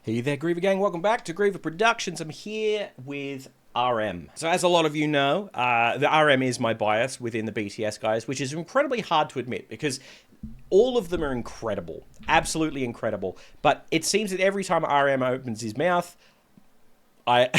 Hey there, Griever Gang. Welcome back to Griever Productions. I'm here with RM. So as a lot of you know, the RM is my bias within the BTS guys, which is incredibly hard to admit because all of them are incredible. Absolutely incredible. But it seems that every time RM opens his mouth, I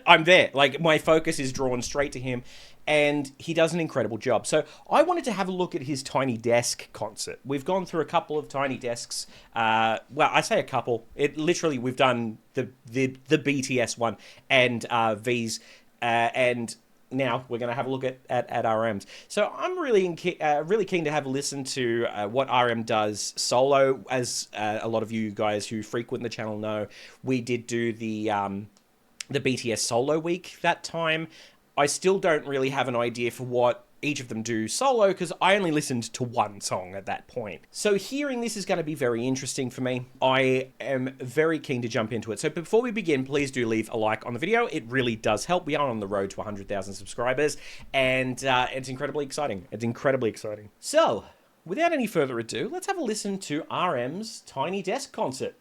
I'm there. Like, my focus is drawn straight to him, and he does an incredible job. So I wanted to have a look at his Tiny Desk concert. We've gone through a couple of Tiny Desks. Well, I say a couple. It literally, we've done the BTS one and V's, and now we're going to have a look at RM's. So I'm really keen to have a listen to what RM does solo. As a lot of you guys who frequent the channel know, we did do the BTS solo week that time. I still don't really have an idea for what each of them do solo because I only listened to one song at that point. So hearing this is going to be very interesting for me. I am very keen to jump into it. So before we begin, please do leave a like on the video. It really does help. We are on the road to 100,000 subscribers, and it's incredibly exciting. It's incredibly exciting. So without any further ado, let's have a listen to RM's Tiny Desk concert.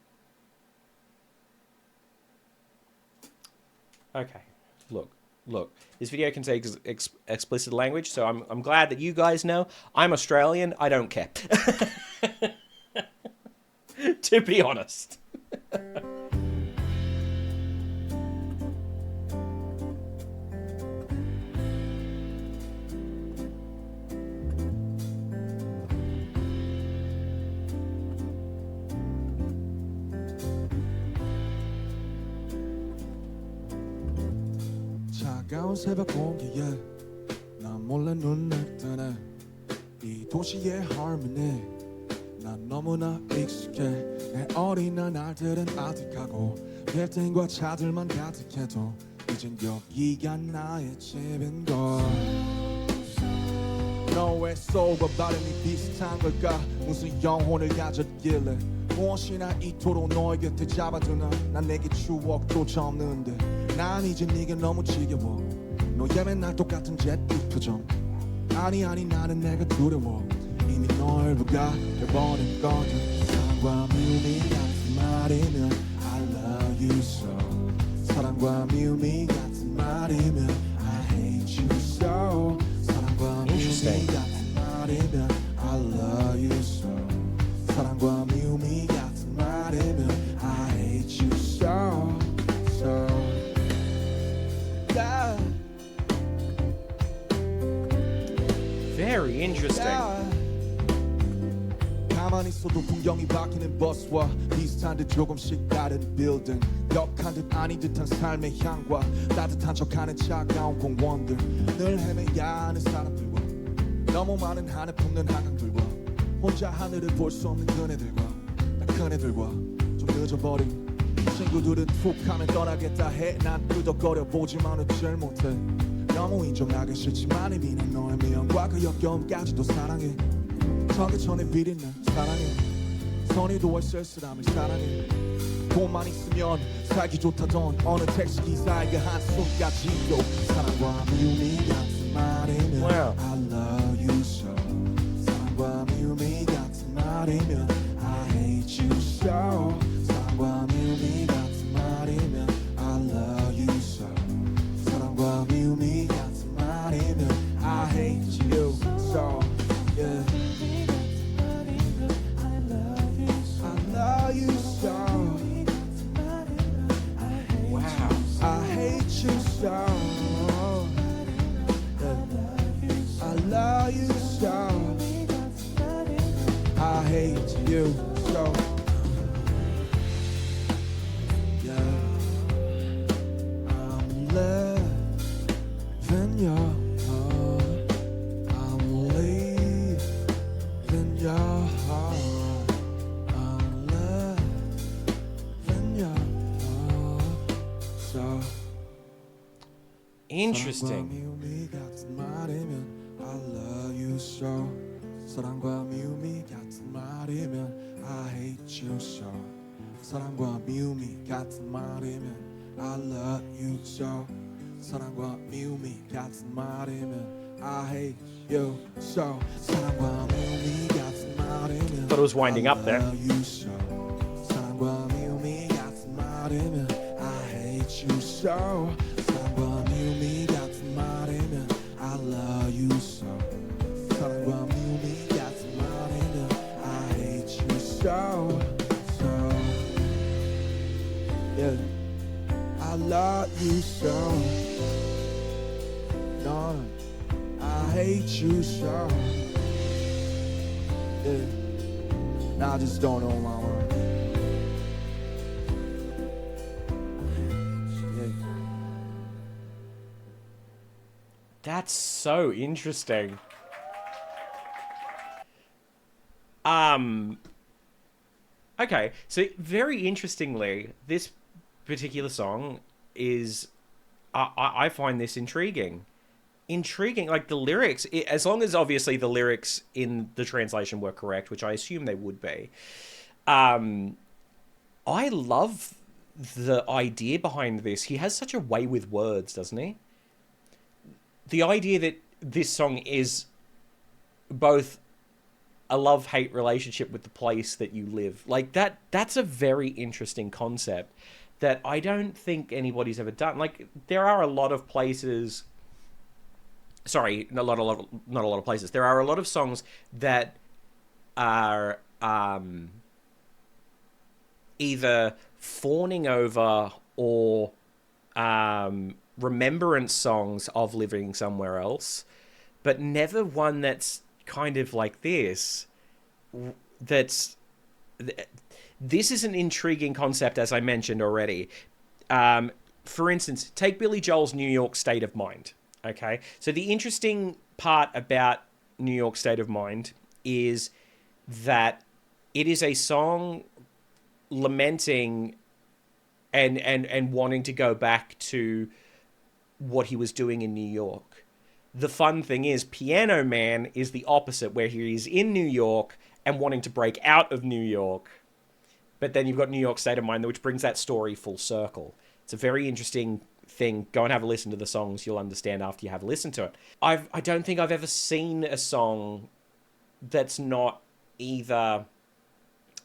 Okay, look. This video contains explicit language, so I'm glad that you guys know. I'm Australian. I don't care. To be honest. 차가운 새벽 공기에 난 몰래 눈을 뜨네 이 도시의 harmony 난 너무나 익숙해 내 어린 날들은 아득하고 빌딩과 차들만 가득해도 이젠 여기가 나의 집인걸 너의 소울과 발음이 비슷한 걸까 무슨 영혼을 가졌길래 무엇이나 이토록 너의 곁에 잡아두나 난 내게 추억조차 없는데 난 이제 네가 너무 지겨워 너의 맨날 똑같은 잿빛 표정 아니 나는 내가 두려워 이미 널 부각해버린 거든 사랑과 미움이 같은 말이면 I love you so 사랑과 미움이 같은 말이면 I hate you so 사랑과 미움이 같은 말이면 I love you so 사랑과 미움이 같은 말이면 I hate you so yeah. Very interesting. 가만히 있어도 풍경이 바뀌는 버스와 비슷한 듯 조금씩 다른 빌딩 벽한 듯 아닌 듯한 삶의 향과 따뜻한 척하는 차가운 공원들 늘 헤매야 하는 사람들과 너무 많은 하늘 품는 한강들과 혼자 하늘을 볼 수 없는 그네들과 나 그네들과 좀 늦어버린 친구들은 툭 하면 떠나겠다 해 난 끄덕거려 보지만 어쩔 못해 너무 인정하기 싫지만 이미 난 너의 미움과 그 역겨움까지도 사랑해 전에 비린 날 사랑해 선의도와 쓸쓸함을 사랑해 돈만 있으면 살기 좋다던 어느 택시기사의 그 한숨까지도 사랑과 미움이 같은 말이면 Wow. I love you so 사랑과 미움이 같은 말이면 I hate you so 사랑과 미움이 같은 말이면 I love you so 사랑과 미움이 같은 말이면 I hate you so yeah. I love you so Wow. I hate you so I love you so I hate you so yeah. I'm living your heart I'm leaving your heart I'm living your heart so Interesting. 미움이 같은 말이면 I love you so 사랑과 미움이 같은 말이면 I hate you so 사랑과 미움이 같은 말이면 I love you so 사랑과 미움이 같은 말이면 I hate you so 사랑과 미움이 같은 말이면 Thought it was winding up there. I love you so 사랑과 미움이 같은 말이면 I hate you so 사랑과 미움이 같은 말이면 I love you so 사랑과 미움이 같은 말이면 I hate you so yeah I love you so no I hate you so yeah I just don't know my word That's so interesting. Okay, so very interestingly, this particular song is I find this intriguing. Intriguing, like the lyrics, as long as obviously the lyrics in the translation were correct, which I assume they would be. I love the idea behind this. He has such a way with words, doesn't he? The idea that this song is both a love-hate relationship with the place that you live. Like that's a very interesting concept that I don't think anybody's ever done. Like there are a lot of places sorry, not a lot of places. There are a lot of songs that are either fawning over or remembrance songs of living somewhere else, but never one that's kind of like this. This is an intriguing concept, as I mentioned already. For instance, take Billy Joel's New York State of Mind. Okay, so the interesting part about New York State of Mind is that it is a song lamenting and wanting to go back to what he was doing in New York. The fun thing is, Piano Man is the opposite, where he is in New York and wanting to break out of New York. But then you've got New York State of Mind, which brings that story full circle. It's a very interesting thing. Go and have a listen to the songs. You'll understand after you have a listen to it. I don't think I've ever seen a song that's not either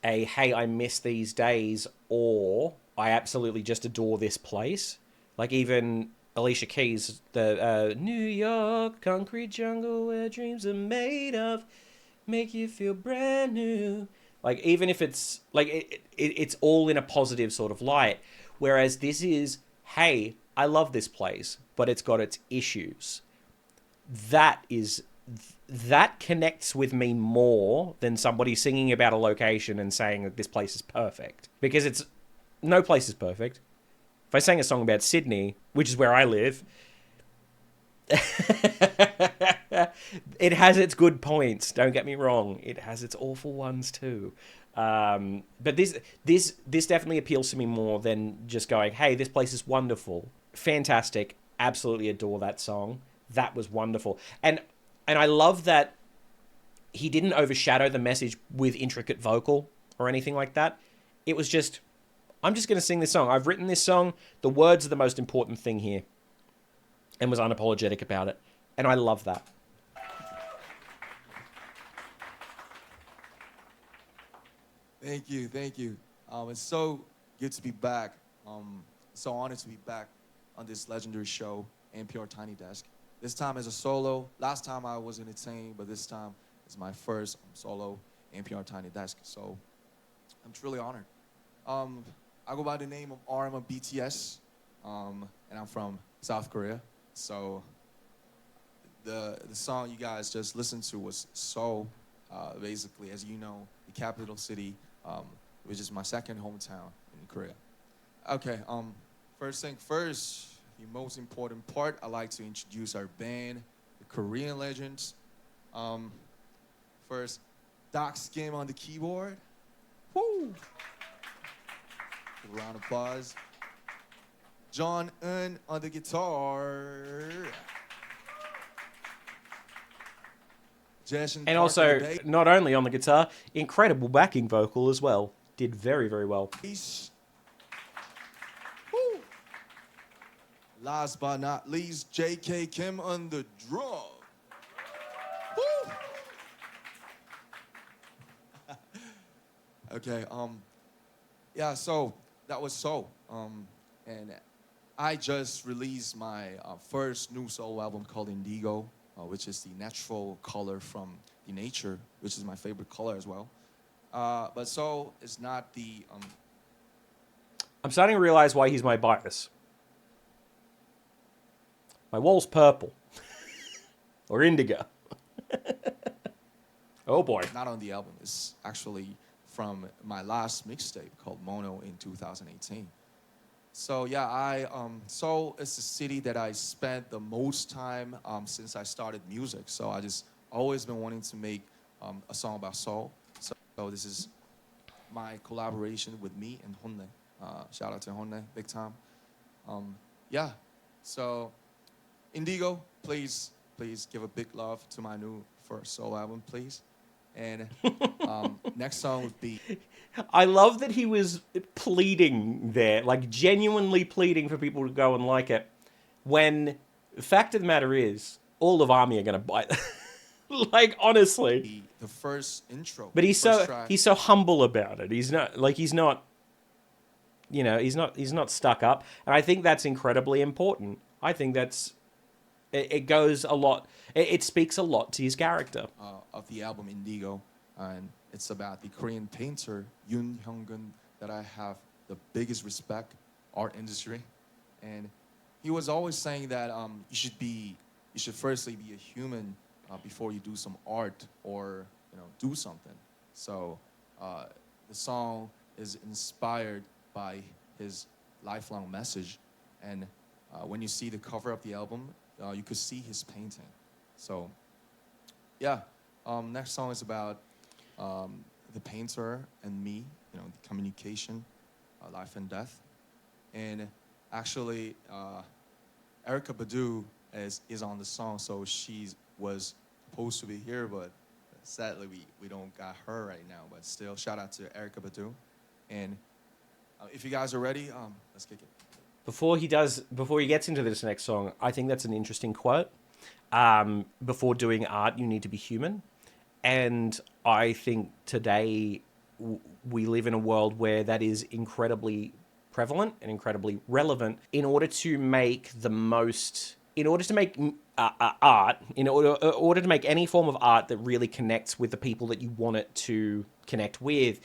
a, hey, I miss these days, or I absolutely just adore this place. Like even Alicia Keys, the New York, concrete jungle where dreams are made of, make you feel brand new. Like even if it's like it's all in a positive sort of light, whereas this is, hey, I love this place, but it's got its issues. That connects with me more than somebody singing about a location and saying that this place is perfect, because no place is perfect. If I sang a song about Sydney, which is where I live, it has its good points. Don't get me wrong; it has its awful ones too. But this definitely appeals to me more than just going, "Hey, this place is wonderful, fantastic, absolutely adore that song. That was wonderful." And I love that he didn't overshadow the message with intricate vocal or anything like that. It was just, I'm just going to sing this song. I've written this song. The words are the most important thing here. And was unapologetic about it. And I love that. Thank you. It's so good to be back. So honored to be back on this legendary show, NPR Tiny Desk. This time as a solo. Last time I was in a team, but this time it's my first solo NPR Tiny Desk. So I'm truly honored. I go by the name of RM of BTS, and I'm from South Korea. So the song you guys just listened to was Seoul, basically, as you know, the capital city, which is my second hometown in Korea. Okay, first thing first, the most important part, I'd like to introduce our band, the Korean legends. First, Doc Skim on the keyboard. Woo! Give a round of applause. John Eun on the guitar. And also, not only on the guitar, incredible backing vocal as well. Did very, very well. Peace. Woo. Last but not least, J.K. Kim on the drum. Woo. Okay, yeah, so that was Seoul. And I just released my first new solo album called Indigo, which is the natural color from the nature, which is my favorite color as well. But Seoul is not the... I'm starting to realize why he's my bias. My wall's purple. Or indigo. Oh boy. Not on the album. It's actually from my last mixtape called Mono in 2018. So yeah, Seoul is the city that I spent the most time since I started music. So I just always been wanting to make a song about Seoul. So this is my collaboration with me and Honne. Shout out to Honne, big time. Yeah, so Indigo, please give a big love to my new first solo album, please. And next song would be... I love that he was pleading there, like genuinely pleading for people to go and like it, when the fact of the matter is, all of ARMY are going to buy it. Like, honestly. The first intro. But he's so humble about it. He's not, you know, he's not stuck up. And I think that's incredibly important. I think it goes a lot, it speaks a lot to his character. Of the album Indigo, and it's about the Korean painter Yoon Hyung-gun that I have the biggest respect art industry, and he was always saying that you should firstly be a human before you do some art or do something. So the song is inspired by his lifelong message, and when you see the cover of the album, you could see his painting. So yeah. Next song is about the painter and me, the communication, life and death. And actually, Erykah Badu is on the song, so she was supposed to be here, but sadly we don't got her right now. But still, shout out to Erykah Badu. And if you guys are ready, let's kick it. Before he gets into this next song, I think that's an interesting quote. Before doing art, you need to be human. And I think today we live in a world where that is incredibly prevalent and incredibly relevant. In order to make art, in order to make any form of art that really connects with the people that you want it to connect with,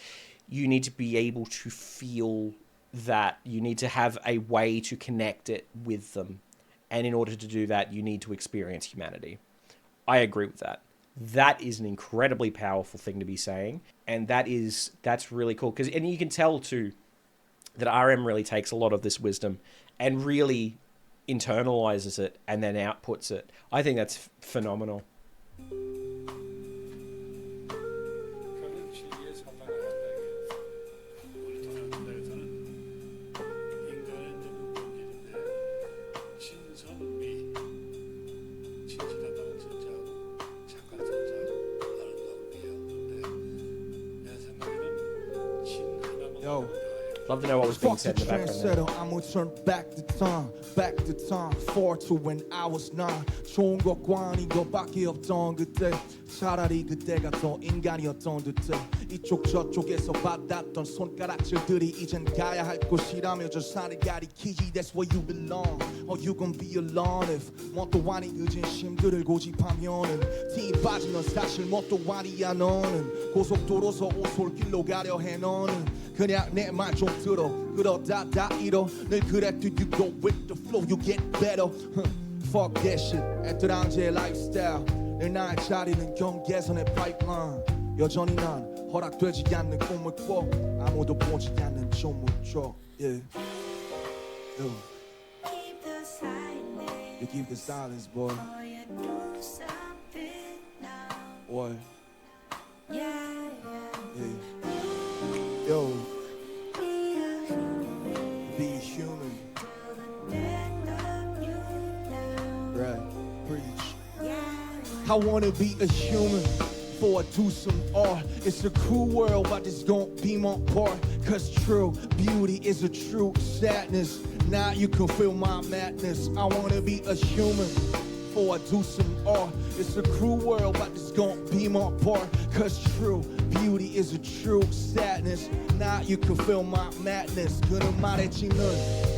you need to be able to feel that. You need to have a way to connect it with them. And in order to do that, you need to experience humanity. I agree with that. That is an incredibly powerful thing to be saying. And that's really cool. And you can tell, too, that RM really takes a lot of this wisdom and really internalizes it and then outputs it. I think that's phenomenal. Love to know what was being said in the background. I'm gonna turn back the time, forward to when I was 9. 좋은 것과 아닌 것밖에 없던 그때, 차라리 그때가 더 인간이었던 듯해. 이쪽 저쪽에서 받았던 손가락질들이 이젠 가야 할 곳이라며 저 산을 가리키지. That's where you belong, or you gon' be alone if 뭣도 아닌 그 진심들을 고집하면은 티 빠진 넌 사실 뭣도 아니야. 너는 고속도로서 오솔길로 가려 해. 너는 그냥 내 말 좀 들어. 그러다 다 잃어. 늘 그랬듯 you go with the flow, you get better. Fuck that shit. 애들한테의 lifestyle. 늘 나의 자리는 경계선의 pipeline. 여전히 난 허락되지 않는 꿈을 꿔. 아무도 보지 않는 조물적. Yeah. Yo. Keep the silence. You keep the silence, boy. Or you do something now. Boy. Yeah. Yeah. Yo. Be human. Right. Preach. I wanna be a human before I do some art. It's a cruel world, but it's gonna be my part. Cause true beauty is a true sadness. Now you can feel my madness. I wanna be a human before I do some art. It's a cruel world, but it's gonna be my part. Cause true beauty is a true sadness. Now you can feel my madness. 그는 말했지 넌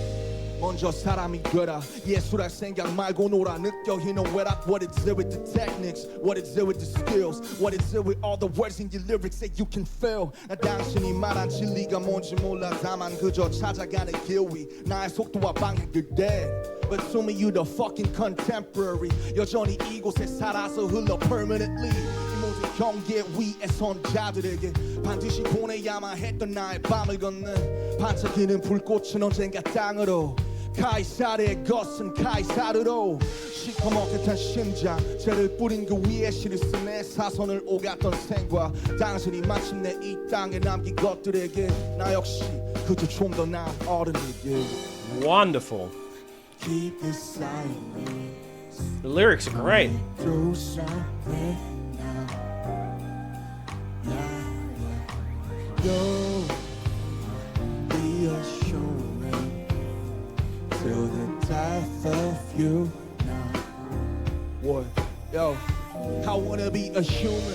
먼저 사람이 되라. 예술할 생각 말고 놀아. 느껴 you know what it's it with the techniques, what it's it with the skills, what it's it with all the words in your lyrics that you can feel. 나 당신이 말한 진리가 뭔지 몰라. 다만 그저 찾아가는 길 위 나의 속도와 방향을 대. But assuming you the fucking contemporary 여전히 이곳에 살아서 흘러 permanently. 이 모든 경계 위에 선자들에게 반드시 보내야만 했던 나의 밤을 걷는 반짝이는 불꽃은 언젠가 땅으로 카이사르의 것은 카이사르로 시커멓게 탄 심장 죄를 뿌린 그 위에 시를 쓴 내 사선을 오갔던 생과 당신이 마침내 이 땅에 남긴 것들에게 나 역시 그저 좀 더 나은 어른에게 Wonderful. Keep it silent. The lyrics are great. Do something now. You'll be assuring till the death of you now. What? Yo, I wanna be a human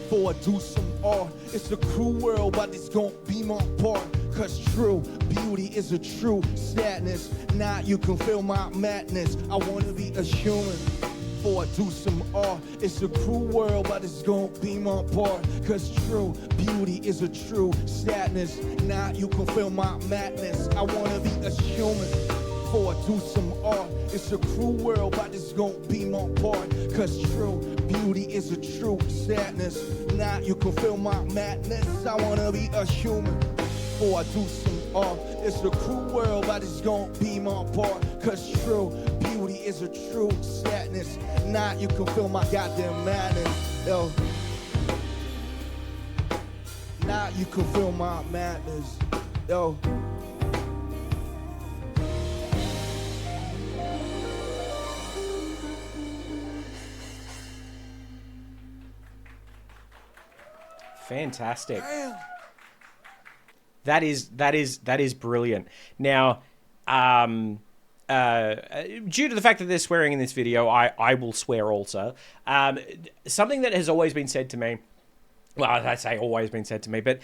before I do some art. It's a cruel world, but it's gonna be my part. Cause true beauty is a true sadness. Now you can feel my madness. I wanna be a human before I do some art. It's a cruel world, but it's gonna be my part. Cause true beauty is a true sadness. Now you can feel my madness. I wanna be a human before I do some art. It's a cruel world, but it's gonna be my part. Cause true beauty is a true sadness. Now you can feel my madness. I wanna be a human before I do some art. It's a cruel world, but it's gonna be my part. Cause true beauty is a true sadness. Now you can feel my goddamn madness. Yo. Now you can feel my madness. Yo. Fantastic. Damn. That is brilliant. Now, due to the fact that there's swearing in this video, I will swear also. Something that has always been said to me, well, I say always been said to me, but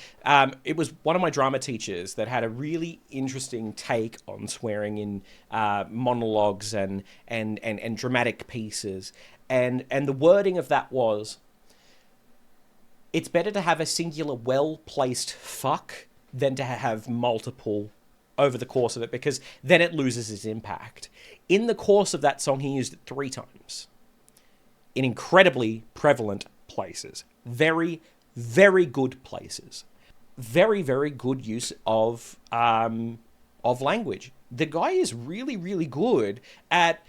it was one of my drama teachers that had a really interesting take on swearing in monologues and dramatic pieces, and the wording of that was, it's better to have a singular well-placed fuck than to have multiple over the course of it, because then it loses its impact. In the course of that song, he used it 3 times in incredibly prevalent places. Very, very good places. Very, very good use of language. The guy is really, really good at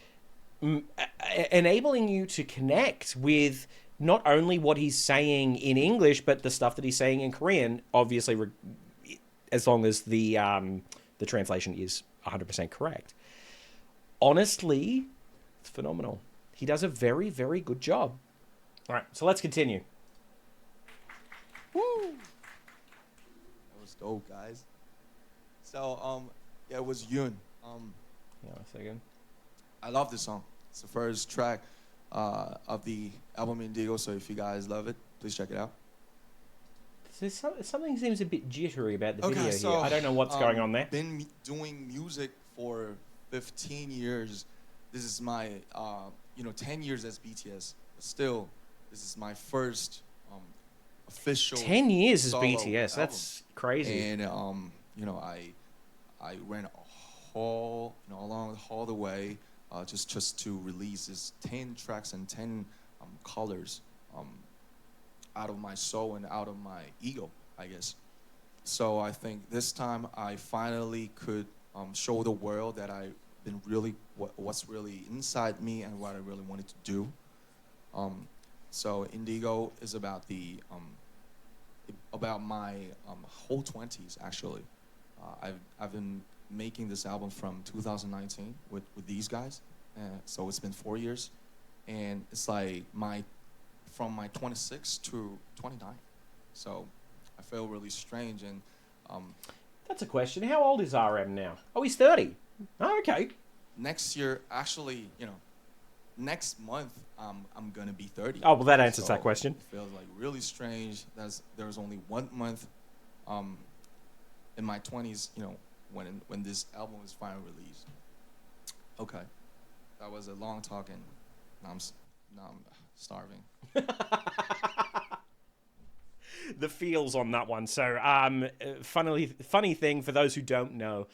enabling you to connect with not only what he's saying in English, but the stuff that he's saying in Korean, obviously, as long as the translation is 100% correct. Honestly, it's phenomenal. He does a very, very good job. All right, so let's continue. Woo! That was dope, guys. So, yeah, it was Yoon. Yeah, a second. I love this song. It's the first track of the album Indigo, so if you guys love it, please check it out. Something seems a bit jittery about the Okay, video so, here. I don't know what's going on there. Been doing music for 15 years. This is my, 10 years as BTS. But still, this is my first official 10 years as solo BTS. album. That's crazy. And I ran along all the way just to release this 10 tracks and 10 colors out of my soul and out of my ego, I guess. So I think this time I finally could show the world that I've been really what's really inside me and what I really wanted to do. So Indigo is about about my whole 20s actually. I've been making this album from 2019 with these guys, so it's been 4 years, and it's like from my 26 to 29, so I feel really strange. And That's a question. How old is RM now? Oh, he's 30. Oh, okay. next year, actually, next month I'm gonna be 30. Oh, well, that answers So that question. It feels like really strange. There's only 1 month in my 20s, when this album is finally released. Okay, that was a long talk, and now I'm starving. The feels on that one. So, funny thing for those who don't know,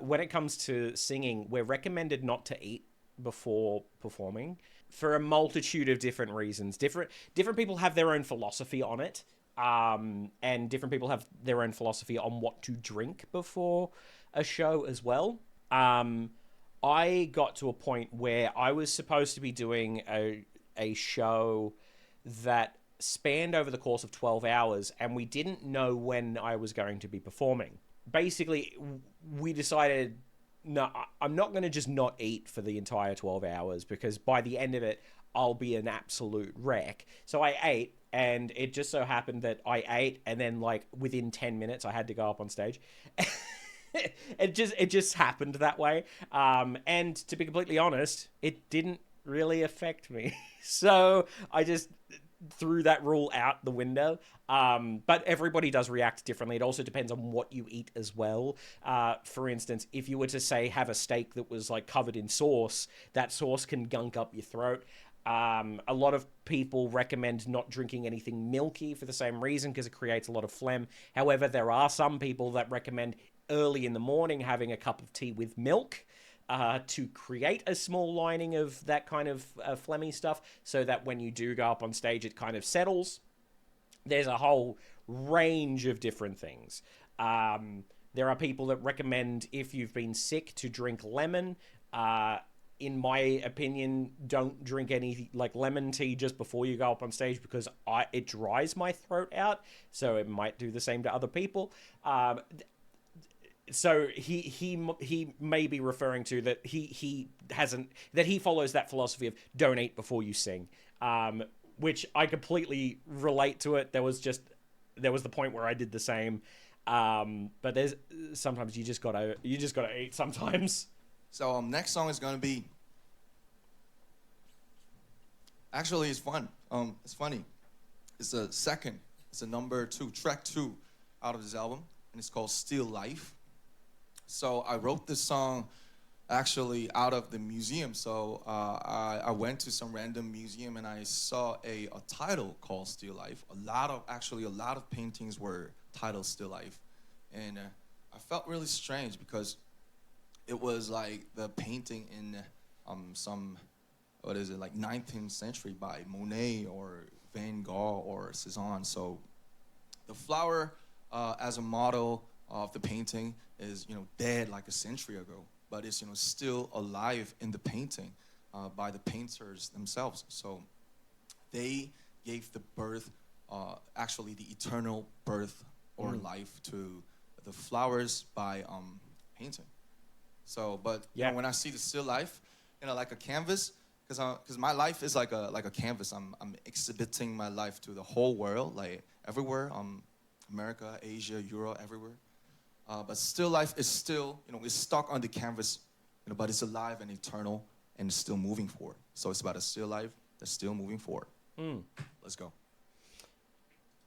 when it comes to singing, we're recommended not to eat before performing for a multitude of different reasons. Different people have their own philosophy on it, and different people have their own philosophy on what to drink before a show as well. I got to a point where I was supposed to be doing a show that spanned over the course of 12 hours, and we didn't know when I was going to be performing. Basically, we decided, no, I'm not going to just not eat for the entire 12 hours, because by the end of it, I'll be an absolute wreck. So I ate, and it just so happened that I ate, and then, like, within 10 minutes, I had to go up on stage. It just happened that way. And to be completely honest, it didn't really affect me. So I just threw that rule out the window. But everybody does react differently. It also depends on what you eat as well. For instance, if you were to say have a steak that was like covered in sauce, that sauce can gunk up your throat. A lot of people recommend not drinking anything milky for the same reason, because it creates a lot of phlegm. However, there are some people that recommend early in the morning having a cup of tea with milk to create a small lining of that kind of phlegmy stuff, so that when you do go up on stage, it kind of settles. There's a whole range of different things. There are people that recommend, if you've been sick, to drink lemon. In my opinion, don't drink any like lemon tea just before you go up on stage, because it dries my throat out. So it might do the same to other people. So he may be referring to that he follows that philosophy of don't eat before you sing, which I completely relate to it. There was the point where I did the same, but there's sometimes you just gotta eat sometimes. So next song is gonna be. Actually, it's fun. It's funny. It's a number 2, track 2, out of this album, and it's called "Still Life." So I wrote this song actually out of the museum. So I went to some random museum and I saw a title called "Still Life." A lot of paintings were titled "Still Life," and I felt really strange because it was like the painting in some, what is it, like 19th century by Monet or Van Gogh or Cezanne. So the flower as a model of the painting is, dead like a century ago, but it's, still alive in the painting by the painters themselves. So they gave the birth, actually the eternal birth or life to the flowers by painting. So, but when I see the still life, like a canvas, because my life is like a canvas. I'm exhibiting my life to the whole world, like everywhere, America, Asia, Europe, everywhere. But still life is still, it's stuck on the canvas, but it's alive and eternal and it's still moving forward. So it's about a still life that's still moving forward. Let's go.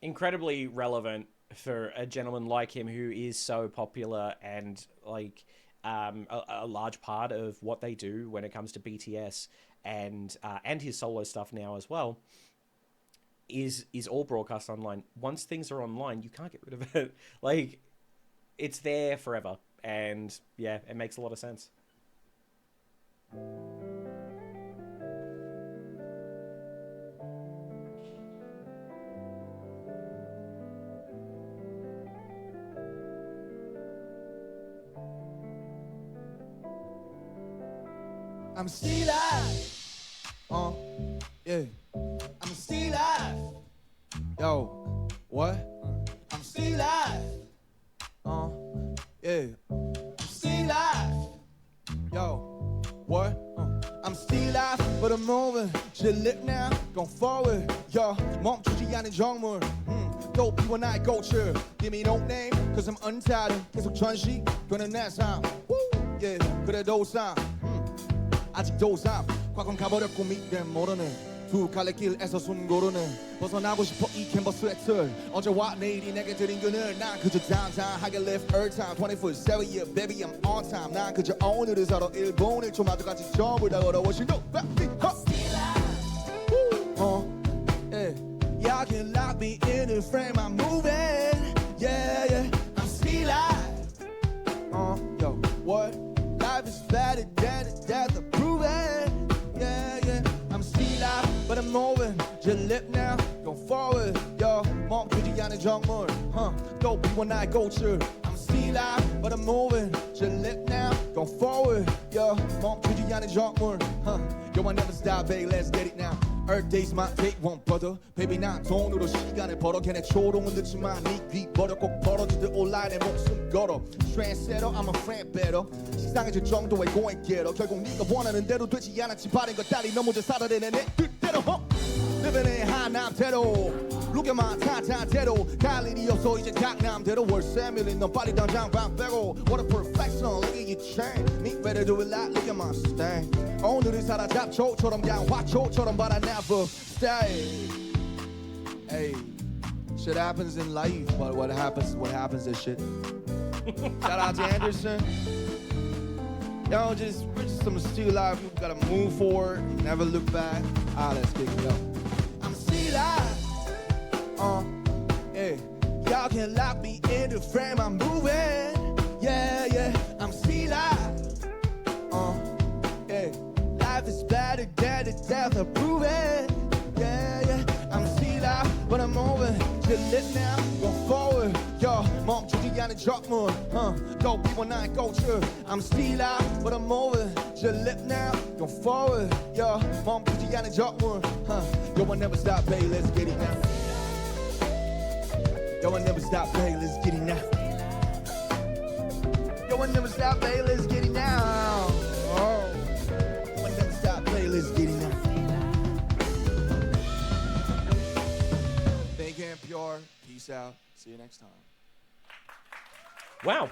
Incredibly relevant for a gentleman like him who is so popular and like a large part of what they do when it comes to BTS and his solo stuff now as well is all broadcast online. Once things are online, you can't get rid of it. Like, it's there forever, and yeah, it makes a lot of sense. I'm still alive. Yeah. I'm still alive. Yo, what? I'm still alive. Yeah. I'm still alive. Yo, what? I'm still alive for the moment. Just live now, go forward. Yo, 멈추지 않은 정물. 또 피워나의 꽃을. Give me no name, cause I'm untitled. 계속 전시되는 내 삶. Yeah, 그래도 삶. 아직도 삶 과거는 가버렸고 미래는 모르는 두 갈래길에서 숨 고르는 벗어나고 싶어 이 캔버스의 틀 어제와 내일이 내게 드린 그늘 난 그저 당장하게 live every time 24/7 yeah baby I'm on time 난 그저 오늘을 살아 1분 1초마저 같이 전부 다 걸어워 신도 yeah y'all can lock me in the frame I'm moving yeah yeah I'm still alive yo what life is better than the death of proving yeah yeah I'm still alive but I'm moving just live now go forward yo 멈추지 않은 정물 또 피워나의 꽃을 I'm still alive but I'm moving just live now go forward yo 멈추지 않은 정물 yo I never stop baby let's get it now Earth days my day one brother baby 난 돈으로 시간을 벌어 걔네 초롱은 늦지만 네귀 버려 꼭 벌어지듯 온라인 내 목숨 걸어 Trendsetter I'm a friend better 시상해질 정도의 go and get her 결국 네가 원하는 대로 되지 않았지 바른 것 딸이 너무 잘 살아내는 내 뜻대로 Living in 하남대로 Look at my 탄탄대로 갈 일이 없어 이제 강남대로 월세 밀린 넌 빨리 당장 방 빼고 What a perfection look at your chain Me better do it like look at my stain 오늘을 살아 잡초처럼 양화초처럼 but I never stay Hey shit happens in life but what happens is shit Shout out to Anderson Yo just we're just some still alive we gotta move forward never look back let's kick it up I'm still alive yeah y'all can lock me in the frame I'm moving yeah yeah I'm still alive yeah life is better than the death of proving yeah yeah I'm still alive but I'm moving just live now go forward yo 멈추지 않은 적문 또 피워나의 꽃을 I'm still alive but I'm moving just live now go forward yo 멈추지 않은 적문 yo I never stop baby let's get it now yo I never stop baby let's get it now yo I never stop baby let's get it now yo I never stop baby let's get it now Thank you and pure peace out see you next time Wow.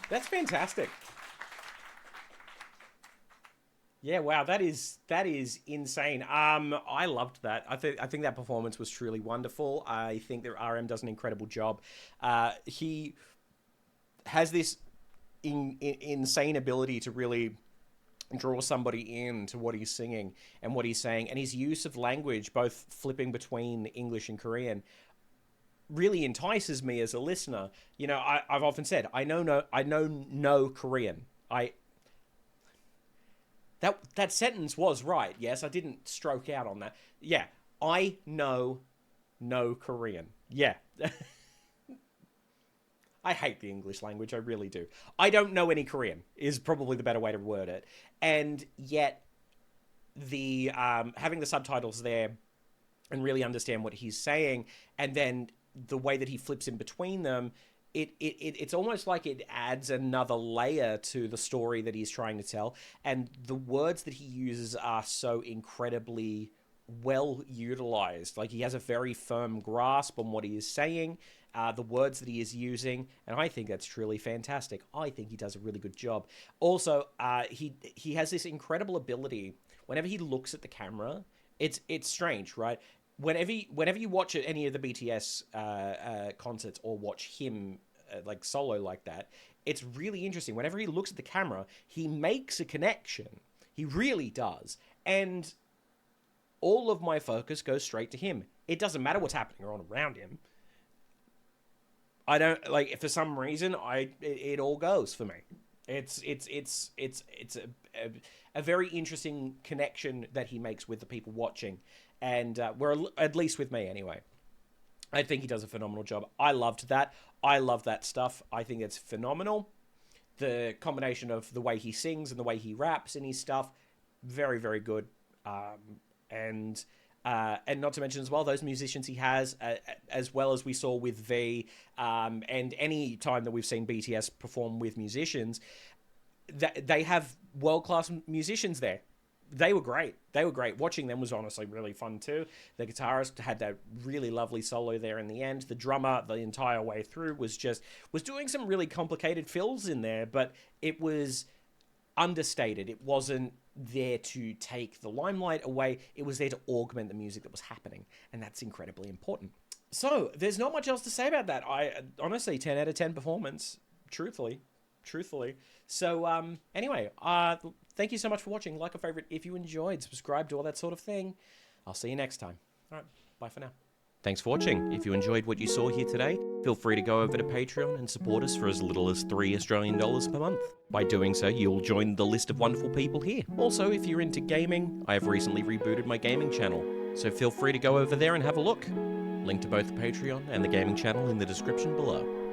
That's fantastic. Yeah, wow, that is insane. I loved that. I think that performance was truly wonderful. I think that RM does an incredible job. He has this insane ability to really draw somebody into what he's singing and what he's saying, and his use of language, both flipping between English and Korean, really entices me as a listener. You know, I've often said I know no Korean. That sentence was right. Yes, I didn't stroke out on that. Yeah, I know no Korean. Yeah. I hate the English language. I really do. I don't know any Korean is probably the better way to word it. And yet, the having the subtitles there and really understand what he's saying, and then the way that he flips in between them, it's almost like it adds another layer to the story that he's trying to tell. And the words that he uses are so incredibly well utilized. Like, he has a very firm grasp on what he is saying, the words that he is using, and I think that's truly fantastic. I think he does a really good job. Also, he has this incredible ability. Whenever he looks at the camera, it's strange, right? Whenever you watch any of the BTS concerts or watch him like solo like that, it's really interesting. Whenever he looks at the camera, he makes a connection. He really does. And all of my focus goes straight to him. It doesn't matter what's happening on around him. I don't like, for some reason, it all goes for me. It's a very interesting connection that he makes with the people watching, and at least with me anyway. I think he does a phenomenal job. I loved that. I love that stuff. I think it's phenomenal. The combination of the way he sings and the way he raps and his stuff, very, very good. And not to mention as well, those musicians he has, as well as we saw with V, and any time that we've seen BTS perform with musicians, they have world-class musicians there. They were great. Watching them was honestly really fun too. The guitarist had that really lovely solo there in the end. The drummer, the entire way through, was doing some really complicated fills in there, but it was understated. It wasn't there to take the limelight away. It was there to augment the music that was happening, and that's incredibly important. So there's not much else to say about that. I honestly, 10 out of 10 performance, truthfully. So anyway, thank you so much for watching. Like a favorite if you enjoyed, subscribe to all that sort of thing. I'll see you next time. All right, bye for now. Thanks for watching. If you enjoyed what you saw here today, feel free to go over to Patreon and support us for as little as $3 Australian per month. By doing so, you'll join the list of wonderful people here. Also, if you're into gaming, I have recently rebooted my gaming channel, so feel free to go over there and have a look. Link to both the Patreon and the gaming channel in the description below.